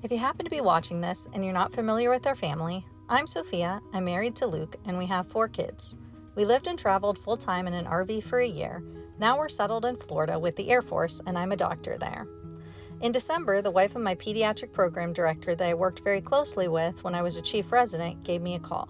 If you happen to be watching this and you're not familiar with our family, I'm Sophia, I'm married to Luke, and we have 4 kids. We lived and traveled full-time in an RV for a year. Now we're settled in Florida with the Air Force, and I'm a doctor there. In December, the wife of my pediatric program director that I worked very closely with when I was a chief resident gave me a call.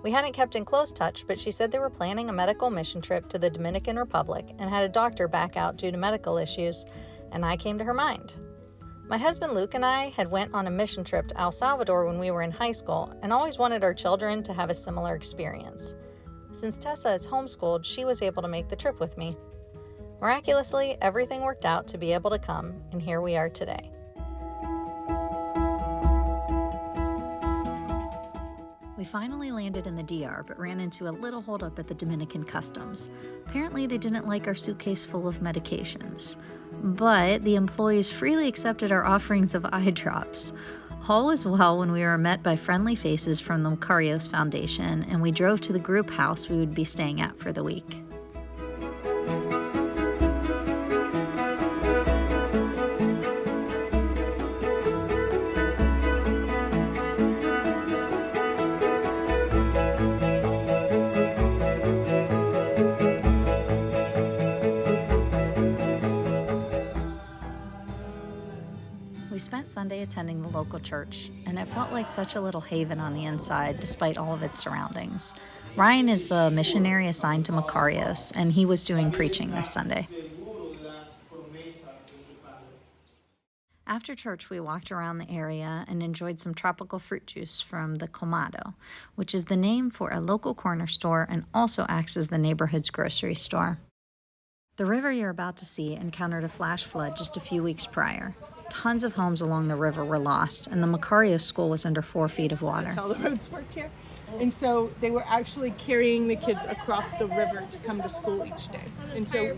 We hadn't kept in close touch, but she said they were planning a medical mission trip to the Dominican Republic and had a doctor back out due to medical issues, and I came to her mind. My husband Luke and I had went on a mission trip to El Salvador when we were in high school and always wanted our children to have a similar experience. Since Tessa is homeschooled, she was able to make the trip with me. Miraculously, everything worked out to be able to come, and here we are today. We finally landed in the DR, but ran into a little holdup at the Dominican customs. Apparently, they didn't like our suitcase full of medications. But the employees freely accepted our offerings of eye drops. All was well when we were met by friendly faces from the Makarios Foundation, and we drove to the group house we would be staying at for the week. We spent Sunday attending the local church, and it felt like such a little haven on the inside despite all of its surroundings. Ryan is the missionary assigned to Makarios, and he was doing preaching this Sunday. After church, we walked around the area and enjoyed some tropical fruit juice from the Colmado, which is the name for a local corner store and also acts as the neighborhood's grocery store. The river you're about to see encountered a flash flood just a few weeks prior. Tons of homes along the river were lost, and the Makarios school was under 4 feet of water. All the roads work here. And so they were actually carrying the kids across the river to come to school each day. And so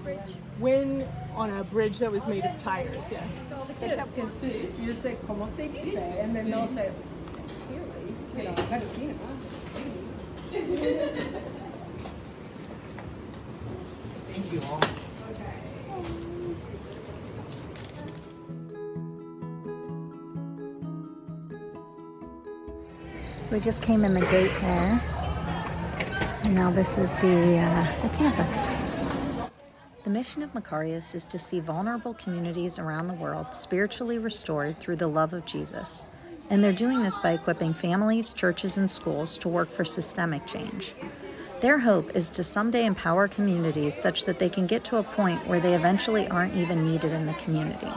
when on a bridge that was made of tires, yeah. All the kids, because you just say, como se dice, and then they'll say, you know, I've never seen it. Thank you all. We just came in the gate there, and now this is the campus. The mission of Makarios is to see vulnerable communities around the world spiritually restored through the love of Jesus. And they're doing this by equipping families, churches, and schools to work for systemic change. Their hope is to someday empower communities such that they can get to a point where they eventually aren't even needed in the community.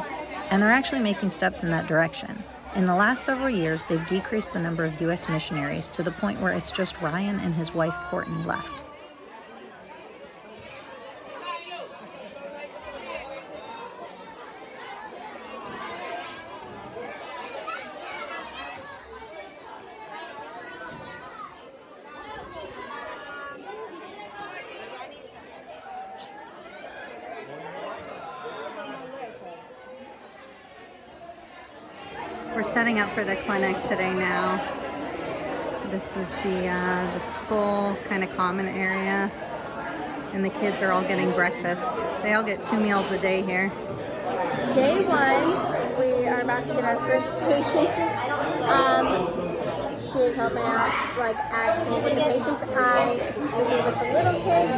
And they're actually making steps in that direction. In the last several years, they've decreased the number of U.S. missionaries to the point where it's just Ryan and his wife Courtney left. We're setting up for the clinic today now. This is the school kind of common area, and the kids are all getting breakfast. They all get 2 meals a day here. Day 1, we are about to get our first patient. She is helping out, like, actually with the patients. I will be with the little kids,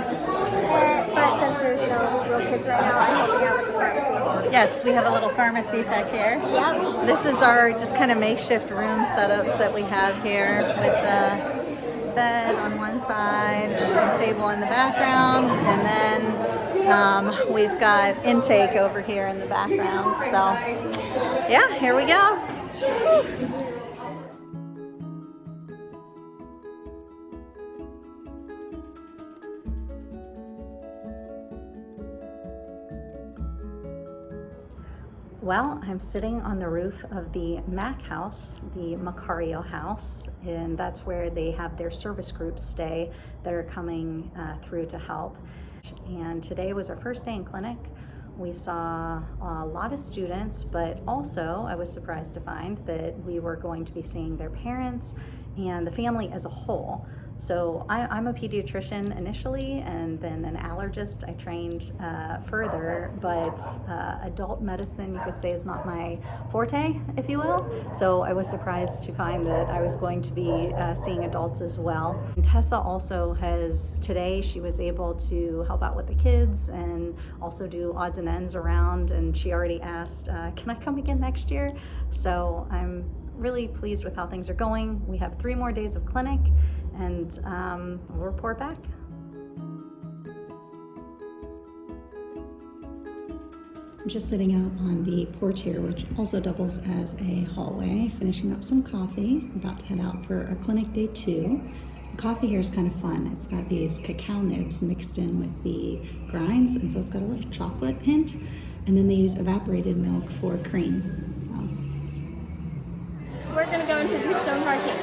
but since there's no real kids right now, I'm helping out with the pharmacy. Yes, we have a little pharmacy tech here. Yep. This is our just kind of makeshift room setups that we have here with the bed on one side, and table in the background, and then we've got intake over here in the background. So yeah, here we go. Well, I'm sitting on the roof of the Mac house, the Makario house, and that's where they have their service groups stay that are coming through to help. And today was our first day in clinic. We saw a lot of students, but also I was surprised to find that we were going to be seeing their parents and the family as a whole. So I'm a pediatrician initially, and then an allergist. I trained further, but adult medicine, you could say, is not my forte, if you will. So I was surprised to find that I was going to be seeing adults as well. And Tessa also today she was able to help out with the kids and also do odds and ends around, and she already asked, can I come again next year? So I'm really pleased with how things are going. We have 3 more days of clinic, and we'll report back. I'm just sitting out on the porch here, which also doubles as a hallway, finishing up some coffee. I'm about to head out for a clinic day 2. The coffee here is kind of fun. It's got these cacao nibs mixed in with the grinds, and so it's got a little chocolate hint, and then they use evaporated milk for cream. We're gonna go introduce some of our team.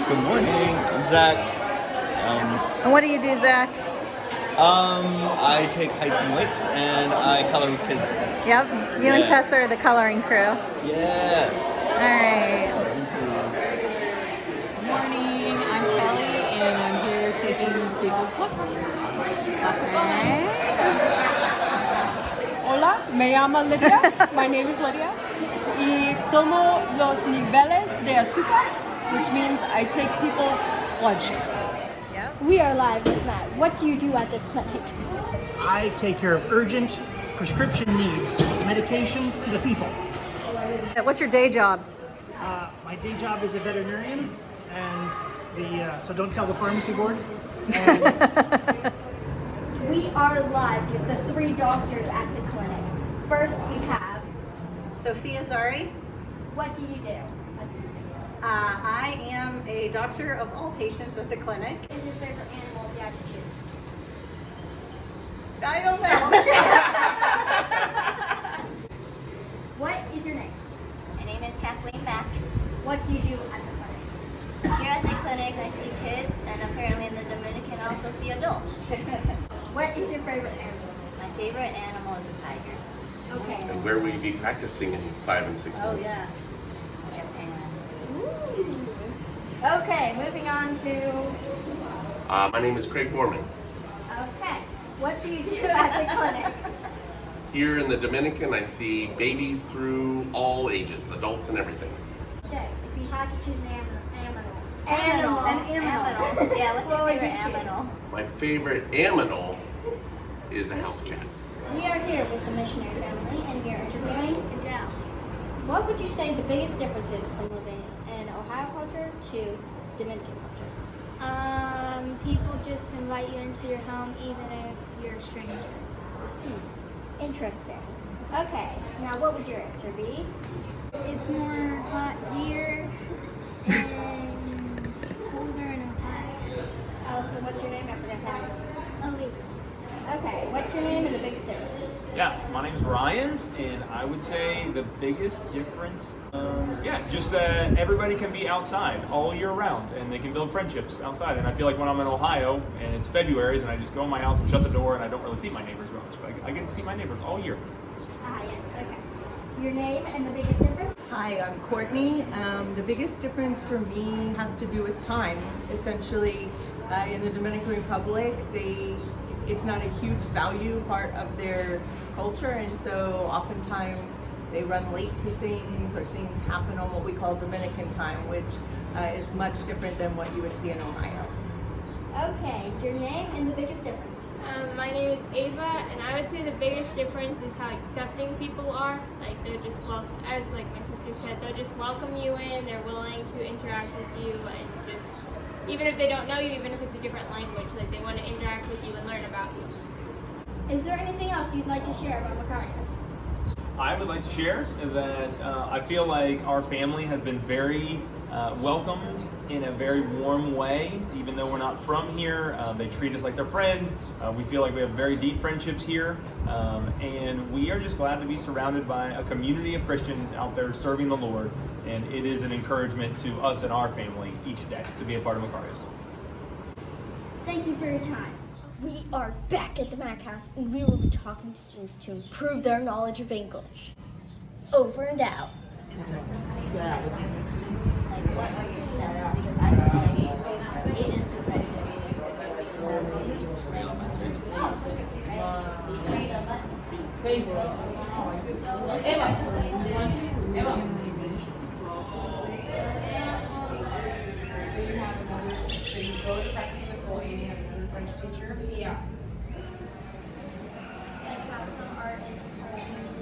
Good morning, I'm Zach. And what do you do, Zach? I take heights and weights and I color with kids. Yep, you and Tessa are the coloring crew. Yeah. All right. Good morning, I'm Kelly and I'm here taking people's blood pressures. Lots of fun. Hola, me llamo Lydia. My name is Lydia. Y tomo los niveles de azúcar, which means I take people's blood sugar. We are live with Matt. What do you do at this clinic? I take care of urgent prescription needs, medications to the people. What's your day job? My day job is a veterinarian, and so don't tell the pharmacy board. And We are live with the 3 doctors at the clinic. First, we have. Sophia Zari. What do you do? I am a doctor of all patients at the clinic. What is your favorite animal if you had to choose? I don't know. What is your name? My name is Kathleen Mack. What do you do at the clinic? Here at the clinic, I see kids, and apparently in the Dominican, I also see adults. What is your favorite animal? My favorite animal is a tiger. Okay. And where will you be practicing in 5 and 6 months? Oh yeah, Japan. Okay, moving on to. My name is Craig Borman. Okay. What do you do at the clinic? Here in the Dominican, I see babies through all ages, adults and everything. Okay. If you had to choose an animal. An aminal. Yeah, what's your What would favorite you choose? aminal? My favorite aminal is a house cat. We are here with the missionary family, and we are interviewing Adele. What would you say the biggest difference is from living in Ohio culture to Dominican culture? People just invite you into your home even if you're a stranger. Interesting. Okay, now what would your answer be? It's more hot here and colder in Ohio. Oh, so what's your name? I forgot to ask. Elise. Okay, what's your name and the biggest difference? Yeah, my name's Ryan, and I would say the biggest difference, just that everybody can be outside all year round, and they can build friendships outside. And I feel like when I'm in Ohio, and it's February, then I just go in my house and shut the door, and I don't really see my neighbors much. But I get to see my neighbors all year. Ah, yes, okay. Your name and the biggest difference? Hi, I'm Courtney. The biggest difference for me has to do with time. Essentially, in the Dominican Republic, it's not a huge value part of their culture, and so oftentimes they run late to things, or things happen on what we call Dominican time, which is much different than what you would see in Ohio. Okay, your name and the biggest difference? My name is Ava, and I would say the biggest difference is how accepting people are. Like they're just as like my sister said, they'll just welcome you in. They're willing to interact with you, and just even if they don't know you, even if it's a different language, like they want to interact with you and learn about you. Is there anything else you'd like to share about Makarios? I would like to share that I feel like our family has been very welcomed in a very warm way. Even though we're not from here, they treat us like their friend. We feel like we have very deep friendships here, and we are just glad to be surrounded by a community of Christians out there serving the Lord, and it is an encouragement to us and our family each day to be a part of Makarios. Thank you for your time. We are back at the Mac House, and we will be talking to students to improve their knowledge of English. Over and out. Like, what are your steps? Because I feel like Asian So you go to practice with Nicole and you have another French teacher? Yeah. like how some art is cultural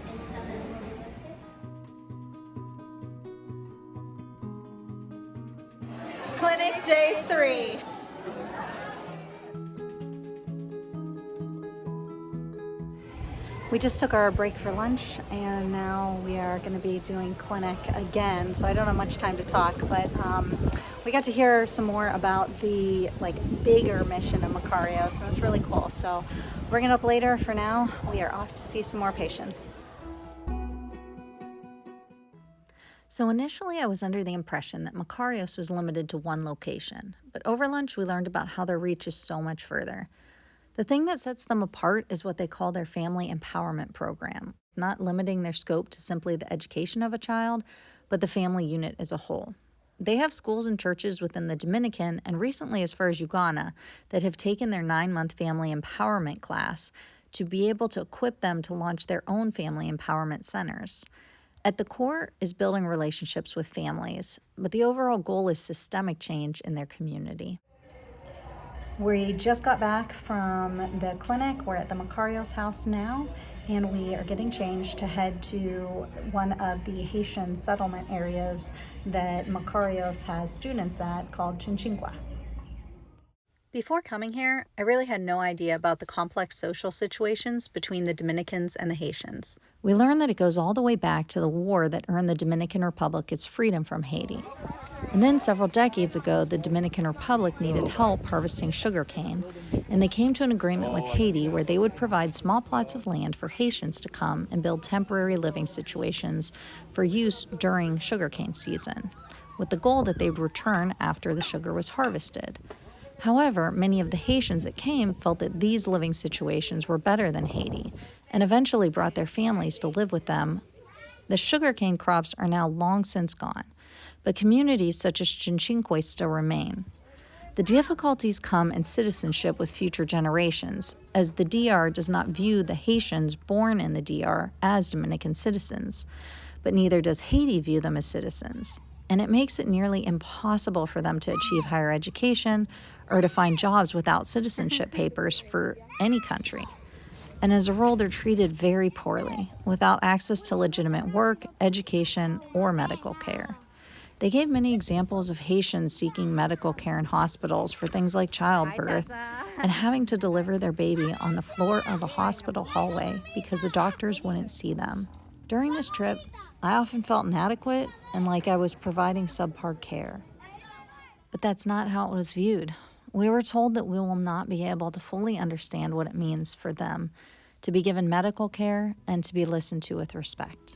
and some is realistic. Clinic day 3. We just took our break for lunch and now we are going to be doing clinic again. So I don't have much time to talk, but we got to hear some more about the bigger mission of Makarios, and it's really cool. So we're bring it up later. For now, we are off to see some more patients. So initially I was under the impression that Makarios was limited to one location, but over lunch we learned about how their reach is so much further. The thing that sets them apart is what they call their family empowerment program, not limiting their scope to simply the education of a child, but the family unit as a whole. They have schools and churches within the Dominican and recently as far as Uganda that have taken their 9-month family empowerment class to be able to equip them to launch their own family empowerment centers. At the core is building relationships with families, but the overall goal is systemic change in their community. We just got back from the clinic. We're at the Makarios house now, and we are getting changed to head to one of the Haitian settlement areas that Makarios has students at called Chinchingua. Before coming here, I really had no idea about the complex social situations between the Dominicans and the Haitians. We learned that it goes all the way back to the war that earned the Dominican Republic its freedom from Haiti. And then several decades ago, the Dominican Republic needed help harvesting sugarcane, and they came to an agreement with Haiti where they would provide small plots of land for Haitians to come and build temporary living situations for use during sugarcane season, with the goal that they would return after the sugar was harvested. However, many of the Haitians that came felt that these living situations were better than Haiti, and eventually brought their families to live with them. The sugarcane crops are now long since gone, but communities such as Chinchingua still remain. The difficulties come in citizenship with future generations, as the DR does not view the Haitians born in the DR as Dominican citizens, but neither does Haiti view them as citizens. And it makes it nearly impossible for them to achieve higher education or to find jobs without citizenship papers for any country. And as a rule, they're treated very poorly, without access to legitimate work, education, or medical care. They gave many examples of Haitians seeking medical care in hospitals for things like childbirth and having to deliver their baby on the floor of a hospital hallway because the doctors wouldn't see them. During this trip, I often felt inadequate and like I was providing subpar care. But that's not how it was viewed. We were told that we will not be able to fully understand what it means for them to be given medical care and to be listened to with respect.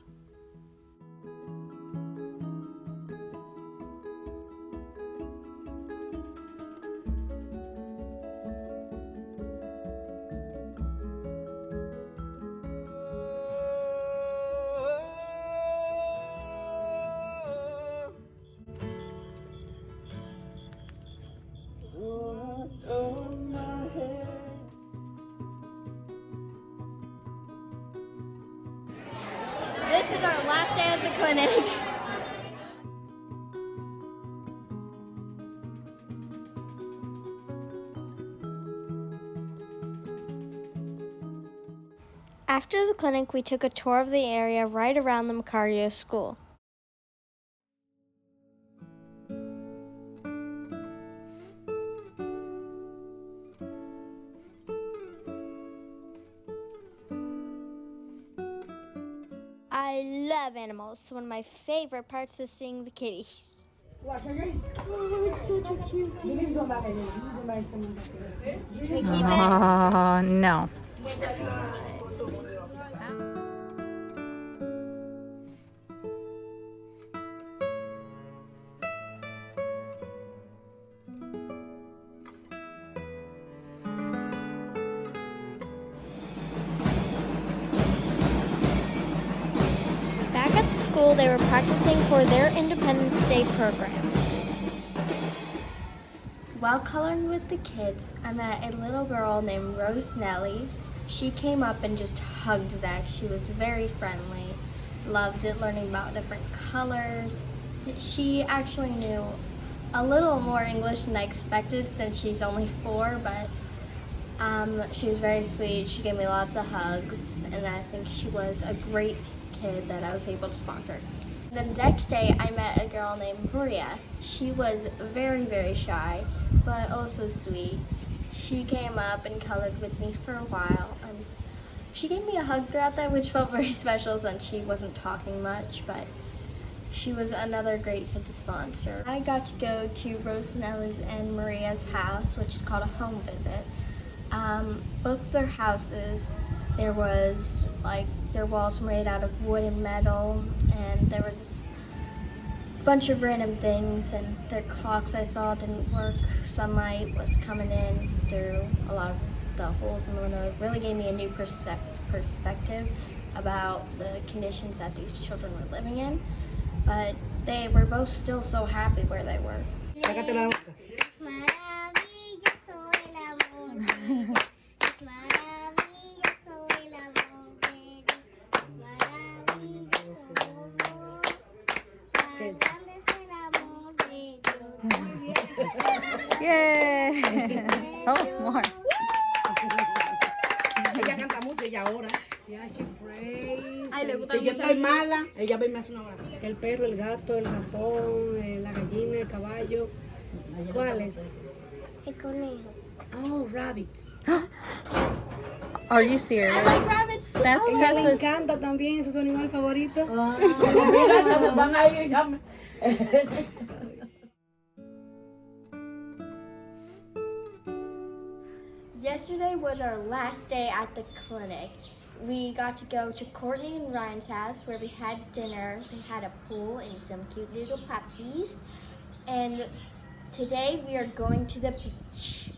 This is our last day at the clinic. After the clinic, we took a tour of the area right around the Makarios school. I love animals, so one of my favorite parts is seeing the kitties. Oh, it's such a cute kitty. Can we keep it? No. school, they were practicing for their Independence Day program. While coloring with the kids, I met a little girl named Rose Nelly. She came up and just hugged Zach. She was very friendly, loved it, learning about different colors. She actually knew a little more English than I expected since she's only 4, but she was very sweet. She gave me lots of hugs, and I think she was a great kid that I was able to sponsor. The next day, I met a girl named Maria. She was very, very shy, but also sweet. She came up and colored with me for a while, and she gave me a hug throughout that, which felt very special since she wasn't talking much, but she was another great kid to sponsor. I got to go to Rose Nelly's and Maria's house, which is called a home visit. Both of their houses, there was their walls were made out of wood and metal, and there was a bunch of random things, and their clocks I saw didn't work. Sunlight was coming in through a lot of the holes in the window. It really gave me a new perspective about the conditions that these children were living in, but they were both still so happy where they were. Yay! Oh, more. Ella canta mucho y ahora. Yeah, she prays. Ay, le gusta Si yo mucho estoy la mala, ella va y me hace una oración. El perro, el gato, el ratón, la gallina, el caballo. ¿Cuáles? El conejo. Oh, rabbits. Are you serious? I like rabbits too. That's Ella le Tessa's. encanta también, ese es su animal favorito. Mira, van a ir ya. Yesterday was our last day at the clinic. We got to go to Courtney and Ryan's house where we had dinner. They had a pool and some cute little puppies. And today we are going to the beach.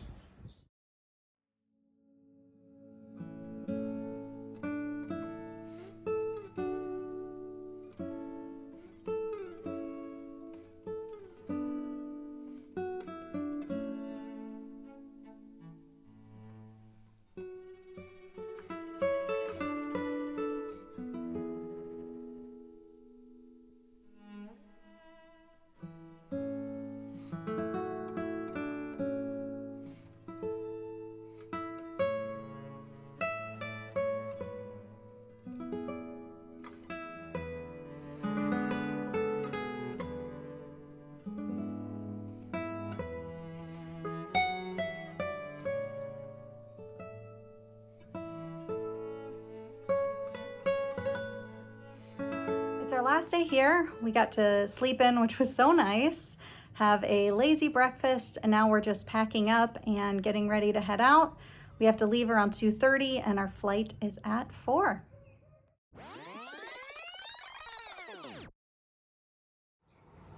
It's our last day here. We got to sleep in, which was so nice, have a lazy breakfast, and now we're just packing up and getting ready to head out. We have to leave around 2:30 and our flight is at 4.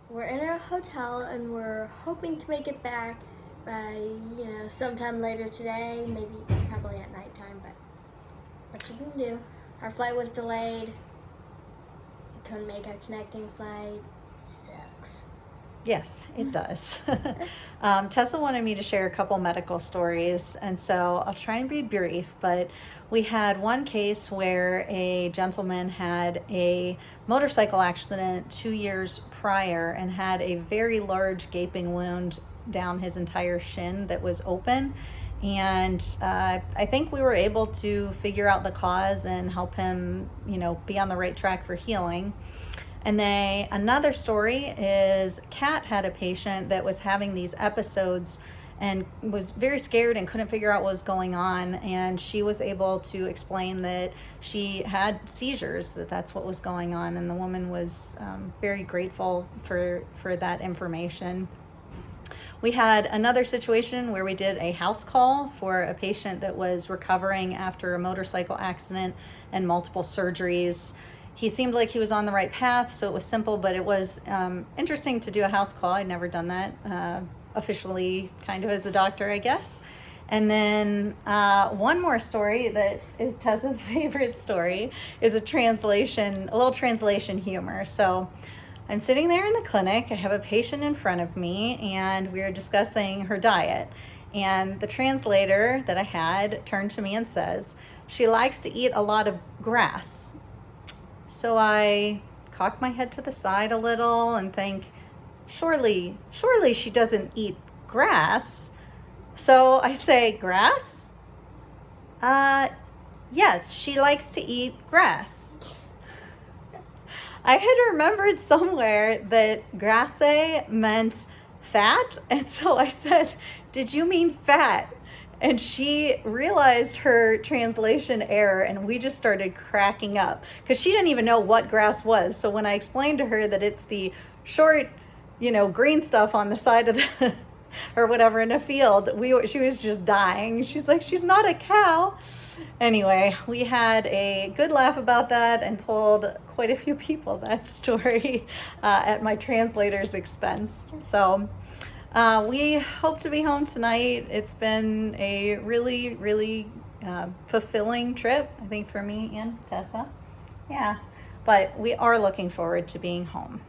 We're in our hotel and we're hoping to make it back by, sometime later today, maybe probably at nighttime, but what you can do. Our flight was delayed. We couldn't make our connecting flight. Sucks. Yes, it does. Tessa wanted me to share a couple medical stories, and so I'll try and be brief, but we had one case where a gentleman had a motorcycle accident 2 years prior and had a very large gaping wound down his entire shin that was open. And I think we were able to figure out the cause and help him, be on the right track for healing. And then another story is Kat had a patient that was having these episodes and was very scared and couldn't figure out what was going on. And she was able to explain that she had seizures, that's what was going on. And the woman was very grateful for that information. We had another situation where we did a house call for a patient that was recovering after a motorcycle accident and multiple surgeries. He seemed like he was on the right path, so it was simple, but it was interesting to do a house call. I'd never done that officially, kind of as a doctor, I guess. And then one more story that is Tessa's favorite story is a little translation humor. So I'm sitting there in the clinic. I have a patient in front of me, and we are discussing her diet. And the translator that I had turned to me and says, she likes to eat a lot of grass. So I cock my head to the side a little and think, surely she doesn't eat grass. So I say, grass? Yes, she likes to eat grass. I had remembered somewhere that grasse meant fat, and so I said, did you mean fat? And she realized her translation error, and we just started cracking up because she didn't even know what grass was. So when I explained to her that it's the short, green stuff on the side of the or whatever in a field, she was just dying. She's like, she's not a cow. Anyway, we had a good laugh about that and told quite a few people that story at my translator's expense. So we hope to be home tonight. It's been a really, really fulfilling trip, I think, for me and Tessa. Yeah, but we are looking forward to being home.